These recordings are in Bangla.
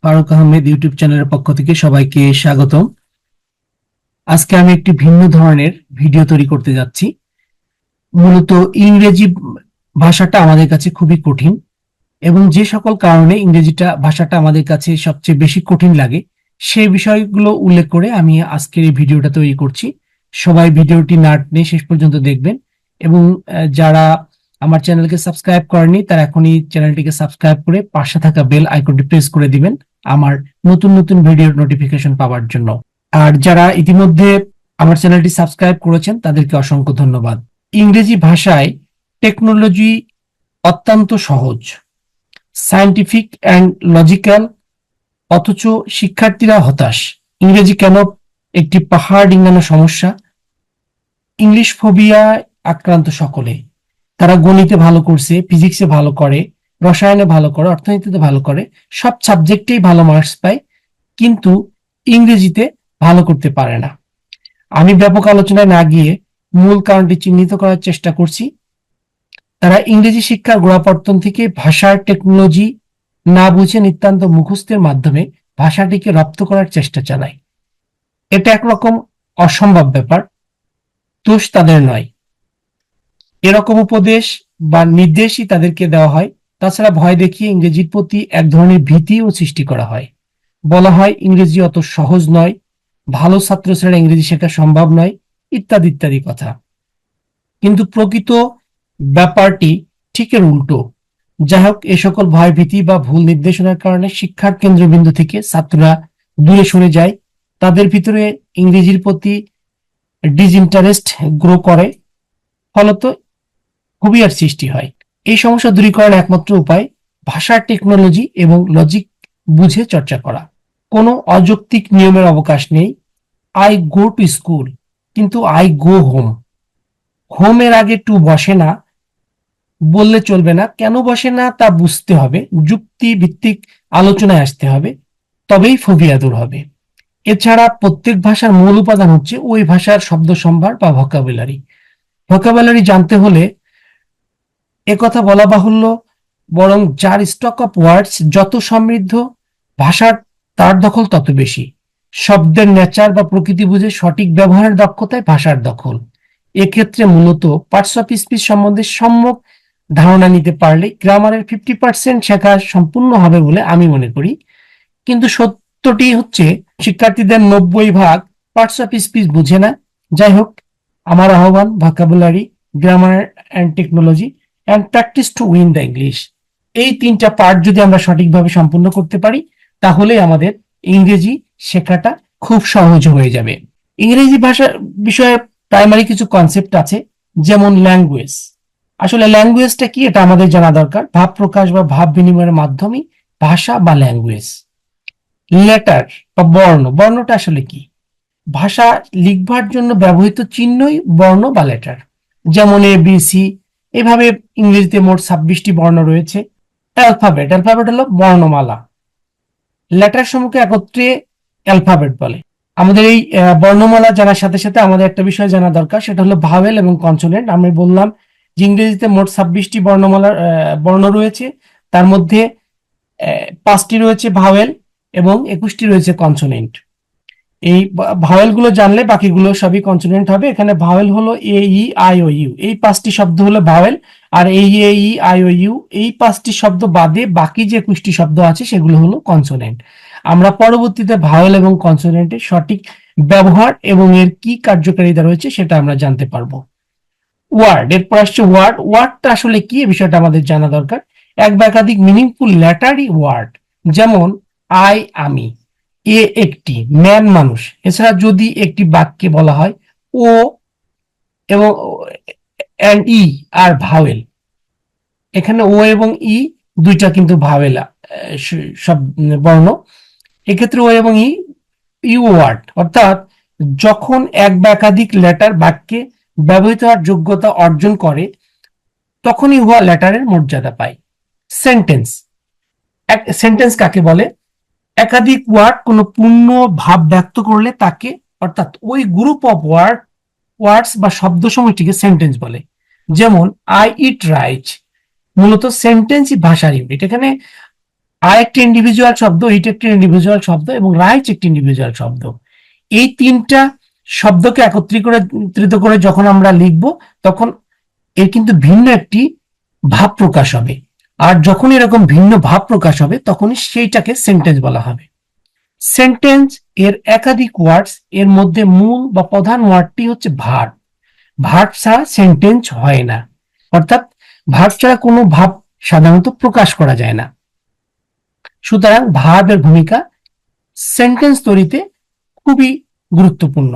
ফারুক আহমেদ ইউটিউব চ্যানেলের পক্ষ থেকে সবাইকে স্বাগতম। আজকে আমি একটি ভিন্ন ধরনের ভিডিও তৈরি করতে যাচ্ছি। মূলত ইংরেজি ভাষাটা আমাদের কাছে খুবই কঠিন, এবং যে সকল কারণে ইংরেজিটা ভাষাটা আমাদের কাছে সবচেয়ে বেশি কঠিন লাগে সেই বিষয়গুলো উল্লেখ করে আমি আজকের এই ভিডিওটা তৈরি করছি। সবাই ভিডিওটি না টেনে শেষ পর্যন্ত দেখবেন, এবং যারা আমার চ্যানেলকে সাবস্ক্রাইব করেনি তারা এখনই চ্যানেলটিকে সাবস্ক্রাইব করে পাশে থাকা বেল আইকনটি প্রেস করে দিবেন আমার নতুন নতুন ভিডিওর নোটিফিকেশন পাওয়ার জন্য। আর যারা ইতিমধ্যে আমার চ্যানেলটি সাবস্ক্রাইব করেছেন তাদেরকে অসংখ্য ধন্যবাদ। ইংরেজি ভাষায় টেকনোলজি অত্যন্ত সহজ, সায়েন্টিফিক অ্যান্ড লজিক্যাল, অথচ শিক্ষার্থীরা হতাশ। ইংরেজি কেন একটি পাহাড় ডিঙানো সমস্যা? ইংলিশ ফোবিয়ায় আক্রান্ত সকলে। তারা গণিতে ভালো করছে, ফিজিক্সে ভালো করে, রসায়নে ভালো করে, অর্থনীতিতে ভালো করে, সব সাবজেক্টেই ভালো মার্কস পায়, কিন্তু ইংরেজিতে ভালো করতে পারে না। আমি ব্যাপক আলোচনায় না গিয়ে মূল কারণটি চিহ্নিত করার চেষ্টা করছি। তারা ইংরেজি শিক্ষার গোড়াপত্তন থেকে ভাষার টেকনোলজি না বুঝে নিতান্ত মুখস্থের মাধ্যমে ভাষাটিকে রপ্ত করার চেষ্টা চালায়। এটা একরকম অসম্ভব ব্যাপার, দোষ তাদের নয়। এরকম উপদেশ বা নির্দেশই তাদেরকে দেওয়া হয়। তাছাড়া ভয় দেখিয়ে ইংরেজির প্রতি এক ধরনের ভীতিও সৃষ্টি করা হয়। বলা হয় ইংরেজি অত সহজ নয়, ভালো ছাত্র ছাড়া ইংরেজি শেখা সম্ভব নয়, ইত্যাদি ইত্যাদি কথা। কিন্তু প্রকৃত ব্যাপারটি ঠিক এর উল্টো। যাই হোক, এ সকল ভয় ভীতি বা ভুল নির্দেশনার কারণে শিক্ষার কেন্দ্রবিন্দু থেকে ছাত্ররা দূরে সরে যায়। তাদের ভিতরে ইংরেজির প্রতি ডিসইন্টারেস্ট গ্রো করে, ফলত ফোবিয়ার সৃষ্টি হয়। এই সমস্যা দূরীকরণের একমাত্র উপায় ভাষার টেকনোলজি এবং লজিক বুঝে চর্চা করা। কোনো অযৌক্তিক নিয়মের অবকাশ নেই। আই গো টু স্কুল, কিন্তু আই গো হোম। হোমের আগে টু বসে না বললে চলবে না। কেন বসে না তা বুঝতে হবে, যুক্তি ভিত্তিক আলোচনায় আসতে হবে, তবেই ফোবিয়া দূর হবে। এছাড়া প্রত্যেক ভাষার মূল উপাদান হচ্ছে ওই ভাষার শব্দ সম্ভার বা ভোকাবুলারি। ভোকাবুলারি জানতে হলে একথা বলা বাহুল্য, বরং যার স্টক অফ ওয়ার্ডস যত সমৃদ্ধ, ভাষার তার দখল তত বেশি। শব্দের নেচার বা প্রকৃতি বুঝে সঠিক ব্যবহারের দক্ষতায় ভাষার দখল। এক্ষেত্রে মূলত পার্টস অফ স্পিচ সম্বন্ধে সম্যক ধারণা নিতে পারলে গ্রামারের 50% শেখা সম্পূর্ণ হবে বলে আমি মনে করি। কিন্তু সত্যটি হচ্ছে শিক্ষার্থীদের 90% পার্টস অফ স্পিচ বুঝে না। যাই হোক, আমার আহ্বান vocabulary, grammar and technology and practice to win the English, এই তিনটা পার্ট যদি আমরা সঠিকভাবে সম্পূর্ণ করতে পারি তাহলে আমাদের ইংরেজি শেখাটা খুব সহজ হয়ে যাবে। ইংরেজি ভাষা বিষয়ে প্রাইমারি কিছু কনসেপ্ট আছে, যেমন ল্যাঙ্গুয়েজ। আসলে ল্যাঙ্গুয়েজটা কি এটা আমাদের জানা দরকার। ভাব প্রকাশ বা ভাব বিনিময়ের মাধ্যমে ভাষা বা ল্যাঙ্গুয়েজ। লেটার বা বর্ণ, বর্ণটা আসলে কি? ভাষা লিখবার জন্য ব্যবহৃত চিহ্নই বর্ণ বা লেটার। যেমন এ বি সি, এভাবে ইংরেজিতে মোট 26টি বর্ণ রয়েছে। অ্যালফাবেট, অ্যালফাবেট হলো বর্ণমালা। লেটার সমূহকে একত্রে অ্যালফাবেট বলে। আমাদের এই বর্ণমালা জানার সাথে সাথে আমাদের একটা বিষয় জানা দরকার, সেটা হলো ভাওয়েল এবং কনসোনেন্ট। আমি বললাম যে ইংরেজিতে মোট 26টি বর্ণমালার বর্ণ রয়েছে, তার মধ্যে 5টি রয়েছে ভাওয়েল এবং 21টি রয়েছে কনসোনেন্ট। এই ভাওয়েল গুলো জানলে বাকিগুলো সবই কনসোনেন্ট হবে। এখানে ভাওয়েল হলো এ ই আই ও ইউ, এই 5টি শব্দ হলো ভাওয়েল। আর এই এ ই আই ও ইউ এই 5টি শব্দ বাদে বাকি যে 21টি শব্দ আছে সেগুলো হলো কনসোনেন্ট। আমরা পরবর্তীতে ভাওয়েল এবং কনসোনেন্টের সঠিক ব্যবহার এবং এর কি কার্যকারিতা রয়েছে সেটা আমরা জানতে পারবো। ওয়ার্ড, এরপর আসছে ওয়ার্ড। ওয়ার্ডটা আসলে কি এই বিষয়টা আমাদের জানা দরকার। এক বা একাধিক মিনিংফুল লেটারই ওয়ার্ড। যেমন আই আমি, এ একটি, ম্যান মানুষ। এছাড়া যদি একটি বাক্যে বলা হয় ও এবং ই আর ভাওয়েল, এখানে ও এবং ই দুইটা কিন্তু ভাওয়েল সব বর্ণ। এক্ষেত্রে ও এবং ইউ ওয়ার্ড, অর্থাৎ যখন এক বা একাধিক লেটার বাক্যে ব্যবহৃত হওয়ার যোগ্যতা অর্জন করে তখনই উহা লেটারের মর্যাদা পায়। সেন্টেন্স, সেন্টেন্স কাকে বলে? একাধিক ওয়ার্ড কোনো পূর্ণ ভাব ব্যক্ত করলে তাকে, অর্থাৎ ওই গ্রুপ অফ ওয়ার্ডস বা শব্দ সমূহটিকে সেন্টেন্স বলে। যেমন আই ইট রাইস, মূলত সেন্টেন্সই ভাষার ইউনিট। এখানে আর একটা ইন্ডিভিজুয়াল শব্দ, ইট একটা ইন্ডিভিজুয়াল শব্দ এবং রাইট একটি ইন্ডিভিজুয়াল শব্দ। এই তিনটা শব্দকে একত্রিত করে যখন আমরা লিখব তখন এর কিন্তু ভিন্ন একটি ভাব প্রকাশ হবে। আর যখন এরকম ভিন্ন ভাব প্রকাশ হবে তখনই সেইটাকে সেন্টেন্স বলা হবে। সেন্টেন্স এর একাধিক ওয়ার্ডস, এর মধ্যে মূল বা প্রধান ওয়ার্ডটি হচ্ছে ভার্ব। ভার্ব ছাড়া সেন্টেন্স হয় না, অর্থাৎ ভার্ব ছাড়া কোনো ভাব সাধারণত প্রকাশ করা যায় না। সুতরাং ভার্বের ভূমিকা সেন্টেন্স তৈরিতে খুবই গুরুত্বপূর্ণ।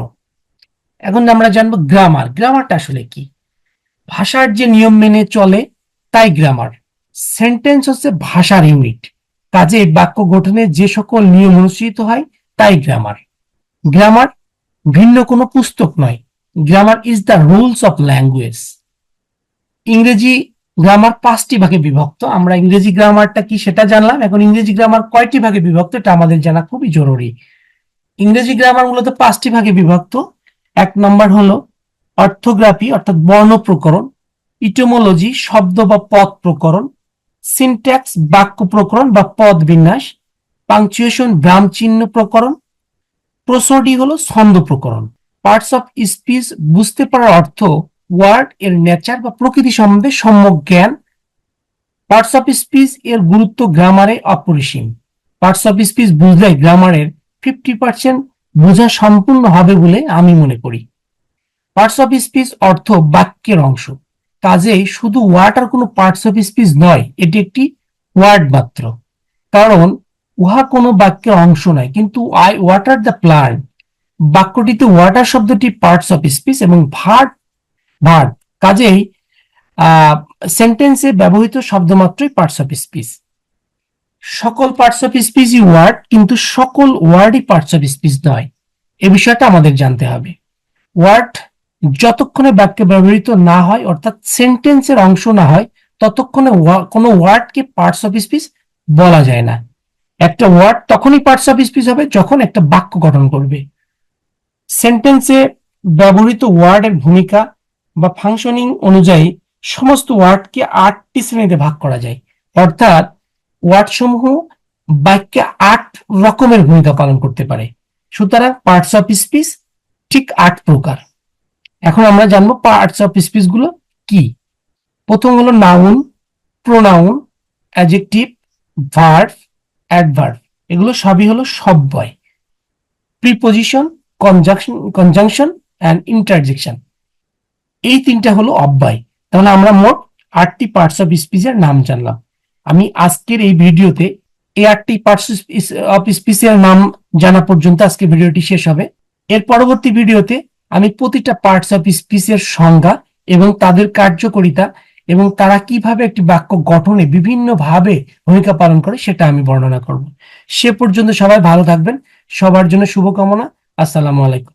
এখন আমরা জানবো গ্রামার। গ্রামারটা আসলে কি? ভাষার যে নিয়ম মেনে চলে তাই গ্রামার। সেন্টেন্স হচ্ছে ভাষার ইউনিট, কাজে বাক্য গঠনে যে সকল নিয়ম অনুসৃত হয় তাই গ্রামার। গ্রামার ভিন্ন কোনো পুস্তক নয়, grammar is the rules of language. ইংরেজি গ্রামার 5টি ভাগে বিভক্ত। আমরা ইংরেজি গ্রামারটা কি সেটা জানলাম, এখন ইংরেজি গ্রামার কয়টি ভাগে বিভক্ত এটা আমাদের জানা খুবই জরুরি। ইংরেজি গ্রামার মূলত 5টি ভাগে বিভক্ত। 1 নম্বর হলো অর্থোগ্রাফি অর্থাৎ বর্ণ প্রকরণ, ইটিমোলজি শব্দ বা পদ প্রকরণ, সিনট্যাক্স বাক্য প্রকরণ বা পদ বিন্যাস, পাংচুয়েশন ব্রাম চিহ্ন প্রকরণ, প্রোসোডি হলো ছন্দ প্রকরণ। পার্টস অফ স্পিচ বুঝতে পারার অর্থ ওয়ার্ড এর নেচার বা প্রকৃতি সম্বন্ধে সম্যক জ্ঞান। পার্টস অফ স্পিচ এর গুরুত্ব গ্রামারে অপরিসীম। পার্টস অফ স্পিচ বুঝলে গ্রামারের 50% বোঝা সম্পূর্ণ হবে বলে আমি মনে করি। পার্টস অফ স্পিচ অর্থ বাক্যের অংশ, কাজেই শুধু ওয়ার্ড আর কোনো পার্টস অফ স্পিচ নয়, এটি একটি ওয়ার্ড মাত্র, কারণ উহা কোনো বাক্যের অংশ নয়। কিন্তু আই ওয়াটার দ্য প্লান্ট বাক্যটিতে ওয়াটার শব্দটি পার্টস অফ স্পিচ এবং ভার্ব ভার্ব, কাজেই সেন্টেন্সে ব্যবহৃত শব্দমাত্রই পার্টস অফ স্পিচ। সকল পার্টস অফ স্পিচই ওয়ার্ড, কিন্তু সকল ওয়ার্ডই পার্টস অফ স্পিচ নয়, এ বিষয়টা আমাদের জানতে হবে। ওয়ার্ড যতক্ষণে বাক্যে ব্যবহৃত না হয় অর্থাৎ সেন্টেন্সের অংশ না হয় ততক্ষণে কোনো ওয়ার্ডকে পার্টস অফ স্পিচ বলা যায় না। একটা ওয়ার্ড তখনই পার্টস অফ স্পিচ হবে যখন একটা বাক্য গঠন করবে। সেন্টেন্সে ব্যবহৃত ওয়ার্ডের ভূমিকা বা ফাংশনিং অনুযায়ী সমস্ত ওয়ার্ডকে 8টি শ্রেণীতে ভাগ করা যায়, অর্থাৎ ওয়ার্ড সমূহ বাক্যে 8 রকমের ভূমিকা পালন করতে পারে। সুতরাং পার্টস অফ স্পিচ ঠিক 8 প্রকার। এখন আমরা জানবো পার্টস অফ স্পিচ গুলো কি। প্রথম হলো noun, pronoun, adjective, verb, adverb, এগুলো সবই হলো সব্যয়। প্রিপোজিশন, কনজাংশন এন্ড ইন্টারজেকশন, এই 3টা হলো অব্যয়। তাহলে আমরা মোট 8টি পার্টস অফ স্পিচের নাম জানলাম। আমি আজকের এই ভিডিওতে এই 8টি পার্টস অফ স্পিচের নাম জানা পর্যন্ত আজকে ভিডিওটি শেষ হবে। এর পরবর্তী ভিডিওতে আমি প্রতিটা পার্টস অফ স্পিচের সংজ্ঞা এবং তাদের কার্যকারিতা এবং তারা কিভাবে একটি বাক্য গঠনে বিভিন্ন ভাবে ভূমিকা পালন করে সেটা আমি বর্ণনা করব। সে পর্যন্ত সবাই ভালো থাকবেন। সবার জন্য শুভকামনা। আসসালামু আলাইকুম।